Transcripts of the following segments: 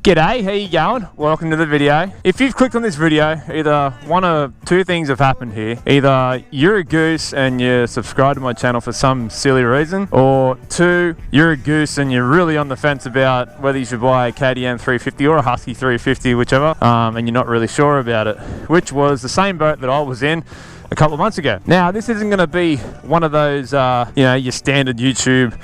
G'day, how you going? Welcome to the video. If you've clicked on this video, either one of two things have happened here. Either you're a goose and you're subscribed to my channel for some silly reason, or two, you're a goose and you're really on the fence about whether you should buy a KTM 350 or a Husky 350, whichever, and you're not really sure about it, which was the same boat that I was in a couple of months ago. Now, this isn't going to be one of those, your standard YouTube,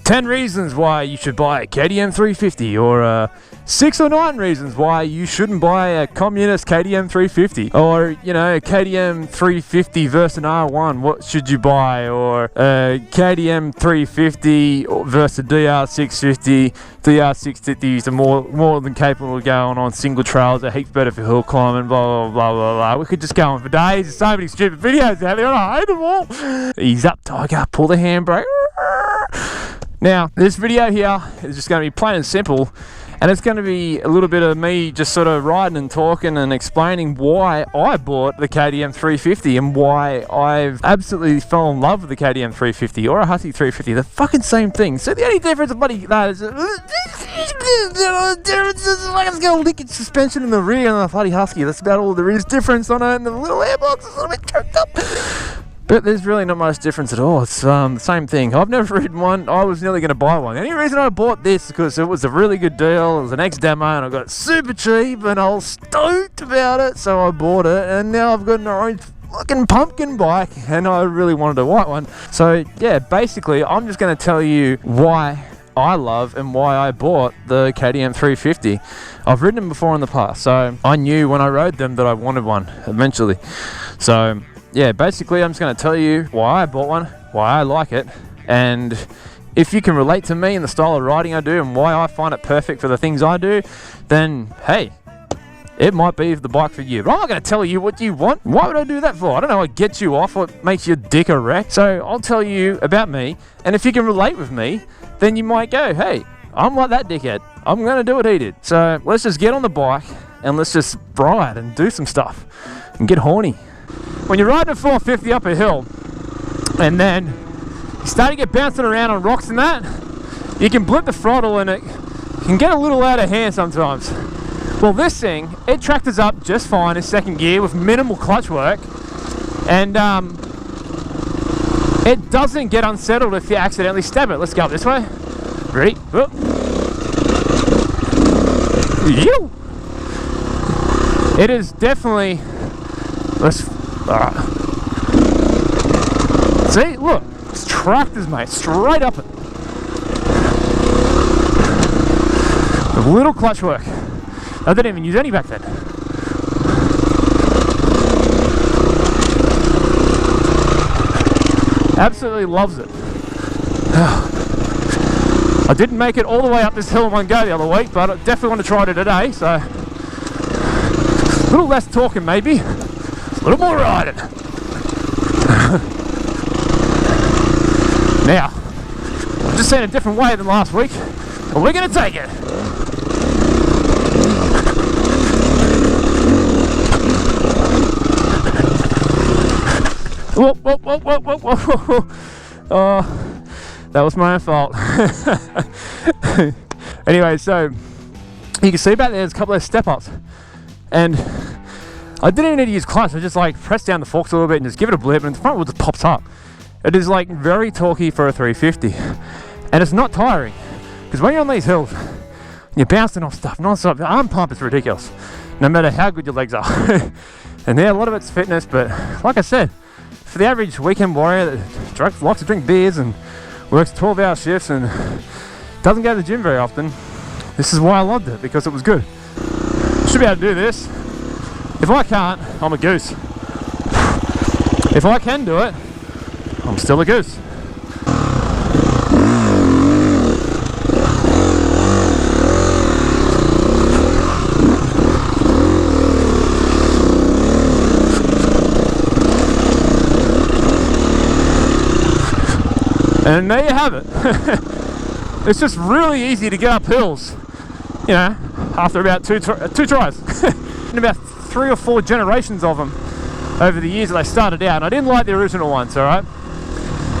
10 reasons why you should buy a KTM 350, or 6 or 9 reasons why you shouldn't buy a communist KTM 350, or KTM 350 versus an R1, what should you buy, or KTM 350 versus a DR650. DR650s are more than capable of going on single trails, they're heaps better for hill climbing, blah blah blah blah blah. We could just go on for days. There's so many stupid videos out there and I hate them all. Ease up, tiger, pull the handbrake. Now, this video here is just going to be plain and simple, and it's going to be a little bit of me just sort of riding and talking and explaining why I bought the KTM 350 and why I've absolutely fell in love with the KTM 350 or a Husky 350. The fucking same thing. So the only difference, buddy, is it's got a liquid suspension in the rear and the bloody Husky. That's about all there is difference on it, and the little airbox is a little bit choked up. But there's really not much difference at all. It's the same thing. I've never ridden one. I was nearly going to buy one. The only reason I bought this is because it was a really good deal. It was an ex-demo and I got it super cheap and I was stoked about it. So I bought it, and now I've got an orange fucking pumpkin bike and I really wanted a white one. So yeah, basically I'm just going to tell you why I love and why I bought the KTM 350. I've ridden them before in the past, so I knew when I rode them that I wanted one eventually. So yeah, basically I'm just going to tell you why I bought one, why I like it, and if you can relate to me and the style of riding I do and why I find it perfect for the things I do, then hey, it might be the bike for you. But I'm not going to tell you what you want. Why would I do that for? I don't know what gets you off, what makes your dick a wreck. So I'll tell you about me, and if you can relate with me, then you might go, hey, I'm like that dickhead. I'm going to do what he did. So let's just get on the bike and let's just ride and do some stuff and get horny. When you're riding a 450 up a hill and then you start to get bouncing around on rocks and that, you can blip the throttle and it can get a little out of hand sometimes. Well, this thing, it tractors up just fine in second gear with minimal clutch work, and it doesn't get unsettled if you accidentally stab it. Let's go up this way. Ready? Whoop. It is definitely... See, look, it's tractors, mate, straight up it. With little clutch work. I didn't even use any back then. Absolutely loves it. I didn't make it all the way up this hill in one go the other week, but I definitely want to try it today, so a little less talking maybe. A little more riding. Now, I'm just saying a different way than last week, but we're going to take it. Whoa, whoa, whoa, whoa, whoa, whoa, whoa. Oh, that was my own fault. Anyway, so you can see back there's a couple of step-ups, and I didn't even need to use clutch. I just press down the forks a little bit and just give it a blip, and the front wheel just pops up. It is very torquey for a 350, and it's not tiring, because when you're on these hills, you're bouncing off stuff non-stop. The arm pump is ridiculous, no matter how good your legs are. And yeah, a lot of it's fitness, but like I said, for the average weekend warrior that likes to drink beers and works 12-hour shifts and doesn't go to the gym very often, this is why I loved it, because it was good. Should be able to do this. If I can't, I'm a goose. If I can do it, I'm still a goose. And there you have it. It's just really easy to get up hills, after about two tries. And about 3 or 4 generations of them over the years that I started out. And I didn't like the original ones, alright?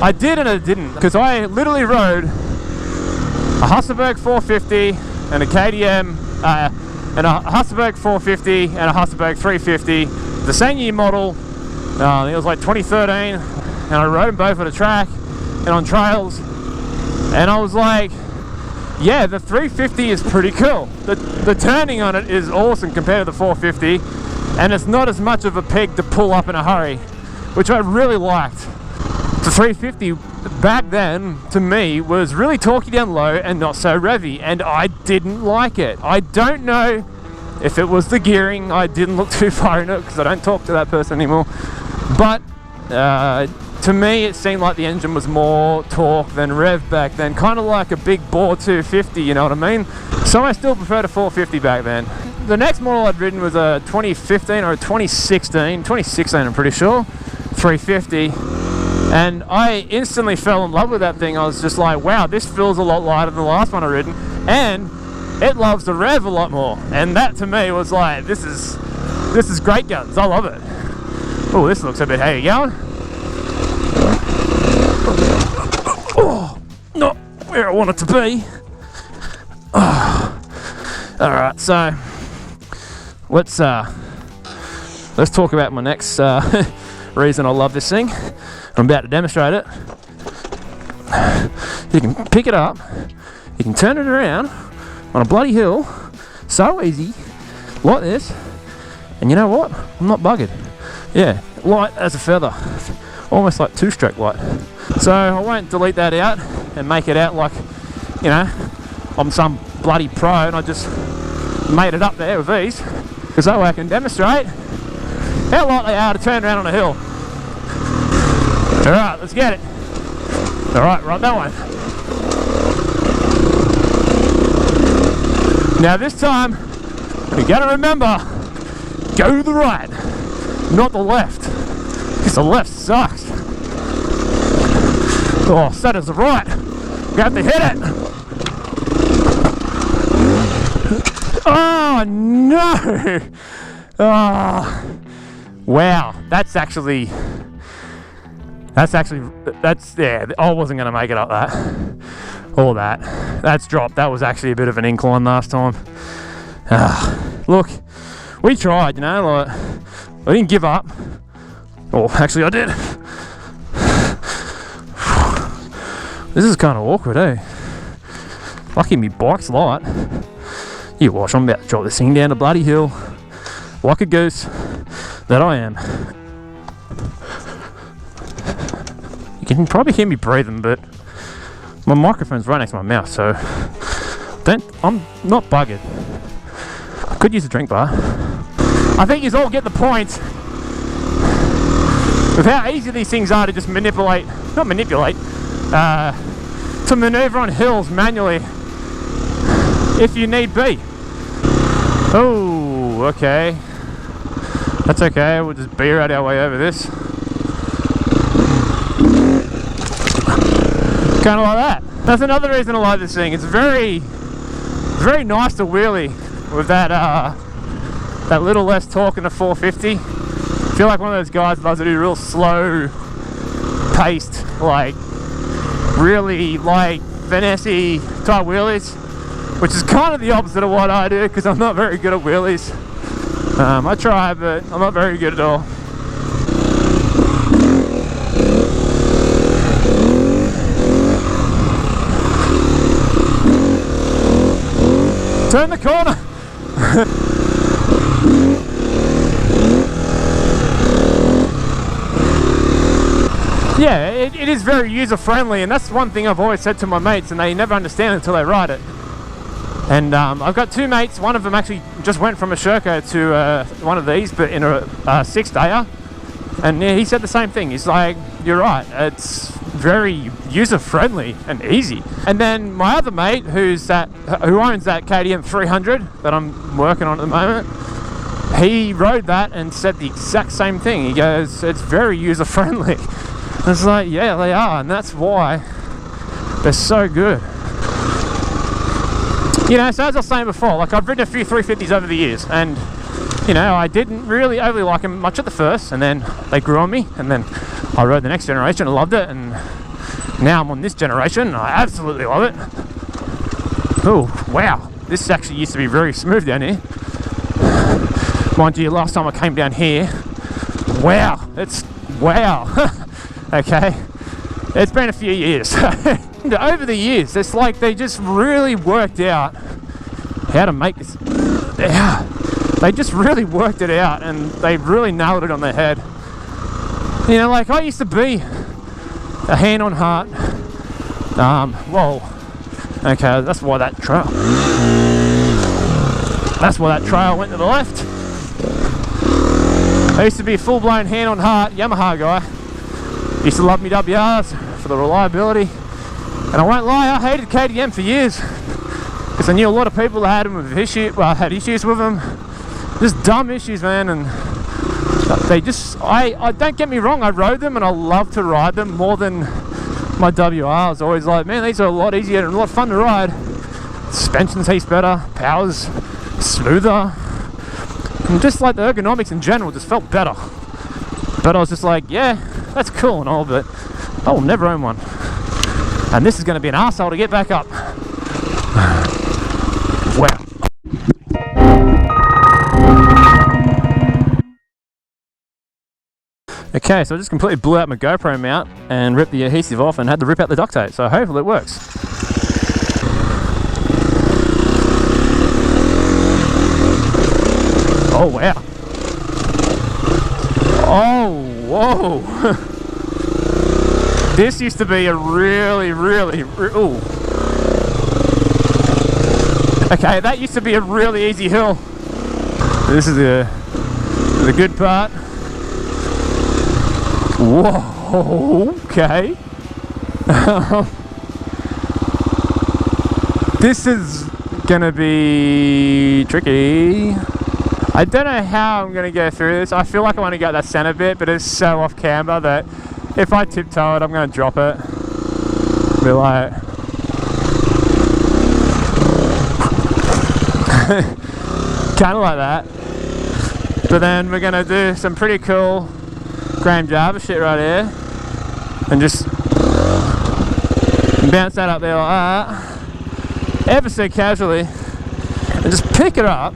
I did and I didn't, because I literally rode a Hasselberg 450, and a KTM, and a Hasselberg 450 and a Hasselberg 350, the same year model. It was like 2013, and I rode them both at a track and on trails, and I was like, yeah, the 350 is pretty cool. The turning on it is awesome compared to the 450, and it's not as much of a peg to pull up in a hurry, which I really liked. The 350 back then, to me, was really torquey down low and not so revvy, and I didn't like it. I don't know if it was the gearing. I didn't look too far into it because I don't talk to that person anymore, but to me it seemed like the engine was more torque than rev back then, kind of like a big bore 250, you know what I mean? So I still preferred a 450 back then. The next model I'd ridden was a 2015 or a 2016 I'm pretty sure, 350, and I instantly fell in love with that thing. I was just like, wow, this feels a lot lighter than the last one I've ridden, and it loves the rev a lot more, and that to me was like, this is great guns. I love it. Oh, this looks a bit heavy going. Oh, not where I want it to be. Oh. All right, so let's talk about my next reason I love this thing. I'm about to demonstrate it. You can pick it up, you can turn it around on a bloody hill, so easy, like this, and you know what? I'm not buggered. Yeah, light as a feather, almost like two-stroke light. So I won't delete that out and make it out like, you know, I'm some bloody pro and I just made it up there with these, because that way I can demonstrate how light they are to turn around on a hill. Alright, let's get it. Alright, right that one. Now this time, you gotta remember, go to the right, not the left, because the left sucks. Oh, so does the right. You have to hit it. Oh no! Oh, wow, that's yeah, I wasn't going to make it up that. All that. That's dropped. That was actually a bit of an incline last time. Look, we tried, you know, like, I didn't give up. Oh, actually I did. This is kind of awkward, eh? Lucky me bike's light. You watch, I'm about to drop this thing down a bloody hill. Like a goose that I am. You can probably hear me breathing, but my microphone's right next to my mouth, so I'm not buggered. I could use a drink bar. I think you all get the point with how easy these things are to just to maneuver on hills manually if you need be. Oh, okay. That's okay, we'll just beer out our way over this. Kind of like that. That's another reason I like this thing. It's very nice to wheelie with that that little less torque in the 450. I feel like one of those guys that loves to do real slow paced, like really like finesse-y type wheelies, which is kind of the opposite of what I do, because I'm not very good at wheelies. I try, but I'm not very good at all. Turn the corner. Yeah, it is very user friendly, and that's one thing I've always said to my mates, and they never understand until they ride it. And I've got two mates. One of them actually just went from a Sherco to one of these, but in a 6-dayer. And yeah, he said the same thing. He's like, you're right, it's very user-friendly and easy. And then my other mate, who owns that KTM 300 that I'm working on at the moment, he rode that and said the exact same thing. He goes, it's very user-friendly. It's like, yeah, they are, and that's why they're so good. You know, so as I was saying before, like I've ridden a few 350s over the years, and you know, I didn't really overly like them much at the first, and then they grew on me, and then I rode the next generation and loved it, and now I'm on this generation and I absolutely love it. Oh, wow. This actually used to be very smooth down here. Mind you, last time I came down here, wow, okay, it's been a few years. Over the years, it's like they just really worked out how to make this. They just really worked it out, and they really nailed it on the head. You know, like I used to be a hand on heart. Whoa. Okay, that's why that trail. That's why that trail went to the left. I used to be a full-blown hand on heart Yamaha guy. Used to love me WRs for the reliability. And I won't lie, I hated KTM for years because I knew a lot of people that had them with had issues with them. Just dumb issues, man. And they just, I don't get me wrong, I rode them and I love to ride them more than my WR. I was always like, man, these are a lot easier and a lot of fun to ride. Suspension tastes better, power's smoother, and just like the ergonomics in general just felt better. But I was just like, yeah, that's cool and all, but I will never own one. And this is going to be an arsehole to get back up. Wow. Okay, so I just completely blew out my GoPro mount and ripped the adhesive off and had to rip out the duct tape, so hopefully it works. Oh wow. Oh, whoa. This used to be a really, ooh. Okay, that used to be a really easy hill. This is the good part. Whoa, okay. This is gonna be tricky. I don't know how I'm gonna go through this. I feel like I want to get that center bit, but it's so off camber that if I tiptoe it, I'm gonna drop it. Be like, kind of like that. But then we're gonna do some pretty cool Graham Jarvis shit right here, and just bounce that up there like that, ever so casually, and just pick it up.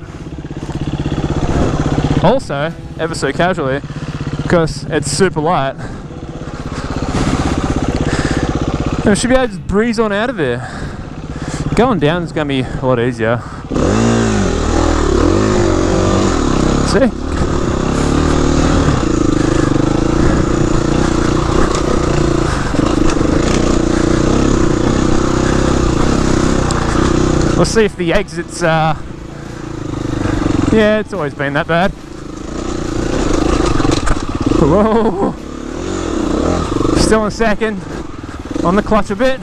Also, ever so casually, because it's super light. And we should be able to just breeze on out of here. Going down is going to be a lot easier. See? We'll see if the exits yeah, it's always been that bad. Whoa. Still in second. On the clutch a bit.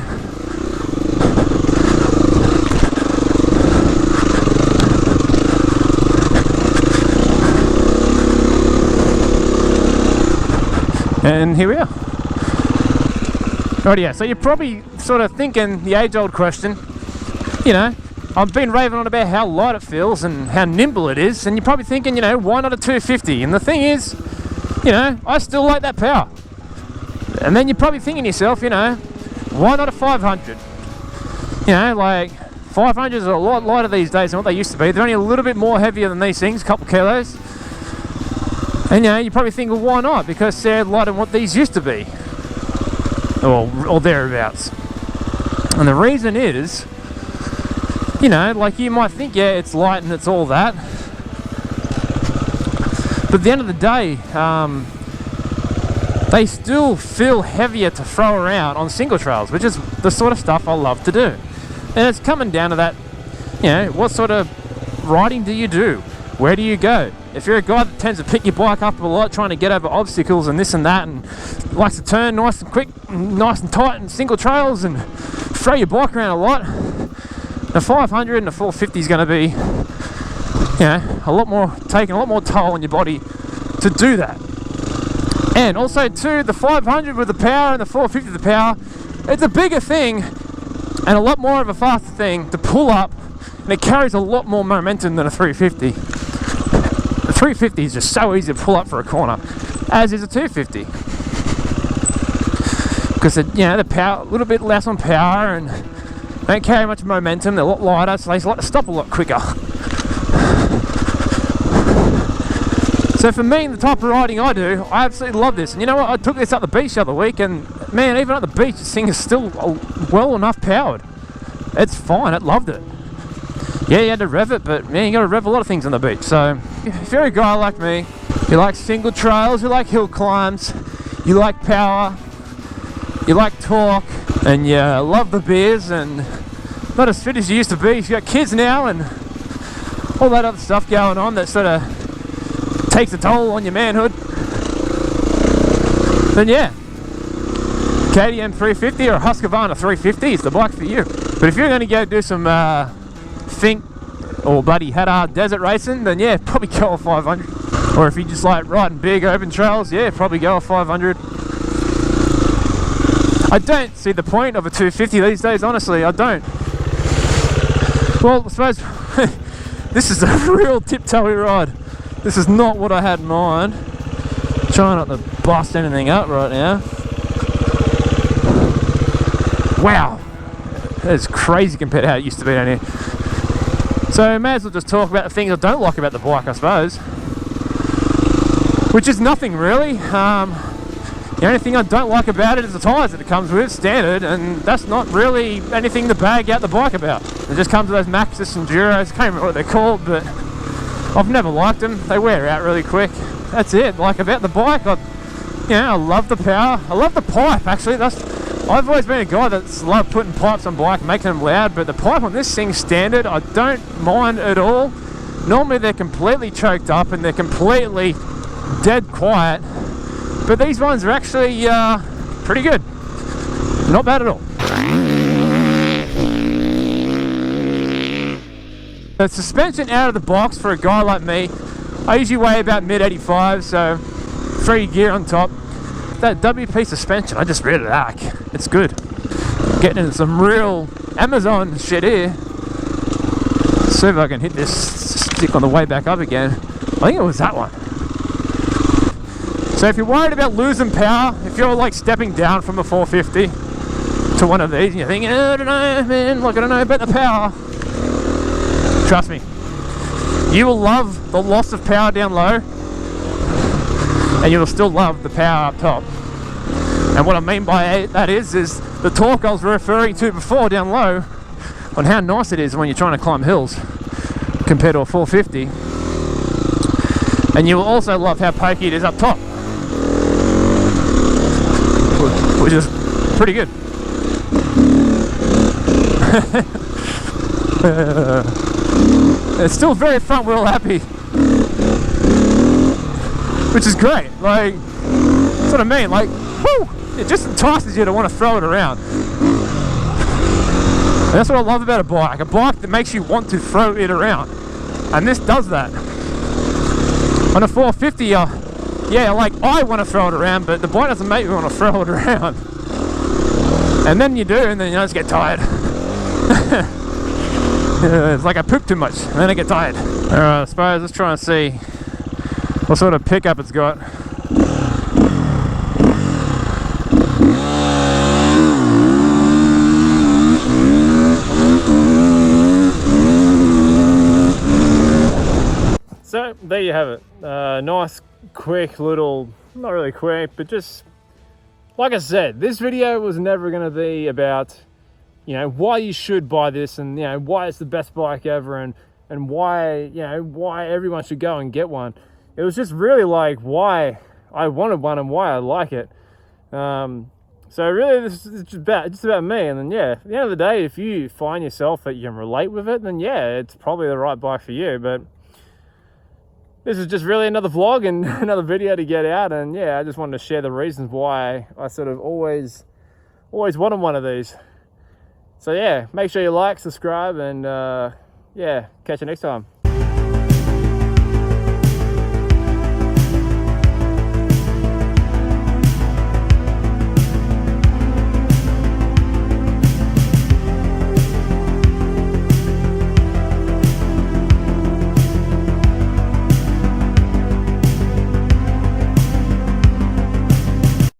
And here we are. Right, yeah, so you're probably sort of thinking the age-old question, you know, I've been raving on about how light it feels and how nimble it is, and you're probably thinking, you know, why not a 250? And the thing is, you know, I still like that power. And then you're probably thinking to yourself, you know, why not a 500? You know, like 500s are a lot lighter these days than what they used to be. They're only a little bit more heavier than these things, a couple kilos. And you know, you probably think, well, why not? Because they're lighter than what these used to be, or thereabouts. And the reason is, you know, like you might think, yeah, it's light and it's all that. But at the end of the day, they still feel heavier to throw around on single trails, which is the sort of stuff I love to do. And it's coming down to that, you know, what sort of riding do you do? Where do you go? If you're a guy that tends to pick your bike up a lot, trying to get over obstacles and this and that, and likes to turn nice and quick, nice and tight in single trails and throw your bike around a lot, the 500 and the 450 is going to be, you know, taking a lot more toll on your body to do that. And also too, the 500 with the power and the 450 with the power, it's a bigger thing and a lot more of a faster thing to pull up, and it carries a lot more momentum than a 350. The 350 is just so easy to pull up for a corner, as is a 250. Because you know, the power, a little bit less on power, and don't carry much momentum, they're a lot lighter, so they like to stop a lot quicker. So for me, the type of riding I do, I absolutely love this. And you know what, I took this up the beach the other week, and man, even at the beach, this thing is still well enough powered. It's fine, I loved it. Yeah, you had to rev it, but man, you got to rev a lot of things on the beach. So if you're a guy like me, you like single trails, you like hill climbs, you like power, you like torque, and you love the beers, and not as fit as you used to be. You got kids now and all that other stuff going on that sort of takes a toll on your manhood, then yeah, KTM 350 or Husqvarna 350 is the bike for you. But if you're going to go do some think or bloody Haddad desert racing, then yeah, probably go a 500. Or if you just like riding big open trails, yeah, probably go a 500. I don't see the point of a 250 these days, honestly, I don't. Well, I suppose this is a real tiptoey ride. This is not what I had in mind. Trying not to bust anything up right now. Wow, that is crazy compared to how it used to be down here. So may as well just talk about the things I don't like about the bike, I suppose. Which is nothing really. The only thing I don't like about it is the tyres that it comes with, standard, and that's not really anything to bag out the bike about. It just comes with those Maxxis Enduros, I can't remember what they're called, but I've never liked them. They wear out really quick. That's it. Like about the bike, I love the power. I love the pipe, actually. I've always been a guy that's loved putting pipes on bike, making them loud, but the pipe on this thing's standard. I don't mind at all. Normally they're completely choked up and they're completely dead quiet, but these ones are actually pretty good. Not bad at all. The suspension out of the box for a guy like me, I usually weigh about mid 85, so 3 gear on top. That WP suspension, I just really like. It's good. Getting into some real Amazon shit here. See if I can hit this stick on the way back up again. I think it was that one. So if you're worried about losing power, if you're like stepping down from a 450 to one of these and you're thinking, oh, I don't know, man, like I don't know about the power. Trust me, you will love the loss of power down low, and you will still love the power up top. And what I mean by that is the torque I was referring to before down low, on how nice it is when you're trying to climb hills compared to a 450. And you will also love how pokey it is up top, which is pretty good. It's still very front wheel happy, which is great. Like, that's what I mean. Like, whoo, it just entices you to want to throw it around. And that's what I love about a bike that makes you want to throw it around. And this does that. On a 450, yeah, like I want to throw it around, but the bike doesn't make me want to throw it around. And then you do, and then you just get tired. It's like I poop too much, and then I get tired. Alright, I suppose let's try and see what sort of pickup it's got. So there you have it. Nice, quick little, not really quick, but just like I said, this video was never going to be about, you know, why you should buy this, and you know why it's the best bike ever, and why, you know, why everyone should go and get one. It was just really like why I wanted one and why I like it. So really this is just about me. And then yeah, at the end of the day, if you find yourself that you can relate with it, then yeah, it's probably the right bike for you. But this is just really another vlog and another video to get out, and yeah, I just wanted to share the reasons why I sort of always wanted one of these. So yeah, make sure you like, subscribe, and yeah, catch you next time.